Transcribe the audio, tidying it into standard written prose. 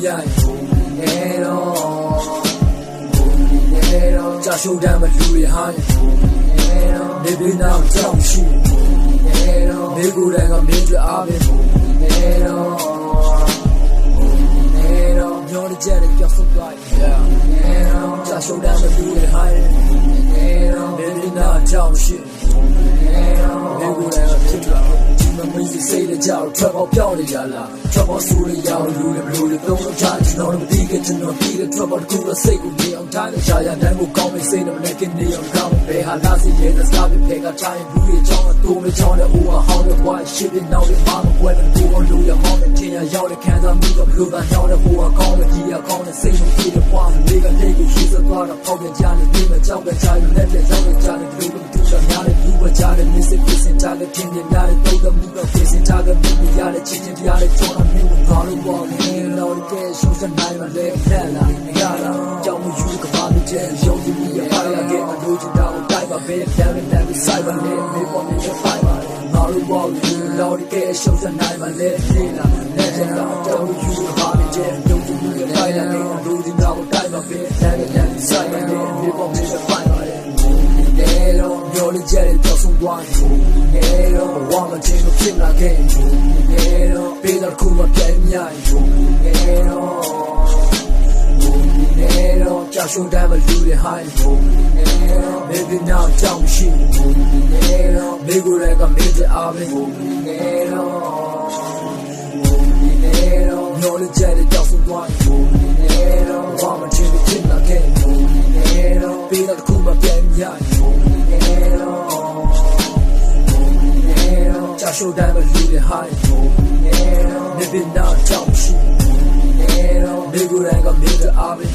မြိုင်ကြာရှုံးတမ်းမလူတွေဟိုင်းနေပြည်တော်ကြောက်ရှိနေကိုယ်တိုင်ကမင်းကြအားပဲမျောတဲ့ကြတဲ့ကြောက်ဆုံးသွားကြာရှုံးတမ်းမလူတွေဟိုင်းနေပြည်တော်ကြောက်ရှိနေကိုယ်တိုင်ကဖြစ်လာမင်းစီစိတ်နဲ့ကြောက်ထွက်ပေါက်ပြောင်းနေရလားထွက်ပေါက်ဆိုးရရလူတွေဘလို့တုံးတော့ကြားကျွန်တော်မသိခဲ့ကျွန်တော်ပြီးတဲ့ထွက်ပေါက်တစ်ခုတော့စိတ်ကိုနေအောင်တိုင်းချာရနိုင်ဖို့ကောင်းမေးစိတ်နဲ့မနဲ့ကနေအောင်ကောင်းဘယ်ဟာလာစီရဲ့စကားပဲဖဲကတိုင်းဘူးရဲ့ချောင်းတော့မချောင်းတဲ့ဟိုဟာဟောင်းတဲ့ဘွားရှစ်ပြနောက်တဲ့ဘာမကွဲတဲ့ကိုလူရမောင်းတဲ့ထင်ရရောက်တဲ့ခံစားမှုကဘလို့သာရောက်တဲ့ဟိုဟာကောင်းတဲ့ကြီးရကောင်းတဲ့စိတ်ကိုကြည့်တဲ့ဘွားလေးကလေးကိုရှိစသွားတော့ပေါက်ပြန်ကြတယ်ပြီးမှကြောက်ကြကြရလက်တဲ့ရောက်တဲ့ကြတဲ့လူတွေတူတာများတဲ့လူကကြတဲ့ message ပြစင်တာတဲ့တင်ပြလာတဲ့တော့တဲ့မှုကပြစင်တာကမြင်ရတဲ့ချင်းချင်းပြရတဲ့ကြောင်းမျိုးကိုဘာလို့ပေါ်နေလို့ကဲရှုံးစနိုင်မလဲနဲ့လားရတာကြောင်းယူကဘာလို့ကျဲရုံးပြီးရပါရခဲ့အလို့ချင်တော့တိုက်ပါပဲတဲ့တဲ့ဆိုင်ပါလေမေပေါ်နေချပိုင်ပါဘာလို့ပေါ်နေလို့ကဲရှုံးစနိုင်မလဲနဲ့လားနဲ့တော့ကြောင်းယူကဘာလို့ကျဲရုံးပြီးရပါရခဲ့အလို့ချင်တော့တိုက်ပါပဲတဲ့ဆိုင်ပါလေမေပေါ်နေချပိုင်ပါမျောလေးကျတဲ့ကြောက်ဆုံးသွားနေတော့ဝါမတင်လို့ဖြစ်လာခဲ့နေတော့ပေးတော့ခုမပြတ်မြိုင်နေတော့ကြာရှုံးတိုင်းမလူတွေဟိုင်းနေတော့ maybe now ကြောက်မရှိနေတော့မိကိုယ်ကမင်းတဲ့အားပဲနေတော့မျောလေးကျတဲ့ကြောက်ဆုံးသွားနေတော့ဝါမတင်လို့ဖြစ်လာခဲ့နေတော့ပေးတော့ခုမပြတ်မြိုင်ကြာရှုံးတိုင်းမလူတွေဟိုင်းနေပြည်တော်ကြောက်ရှိနေကိုယ်တိုင်ကမင်းတဲ့အားပဲ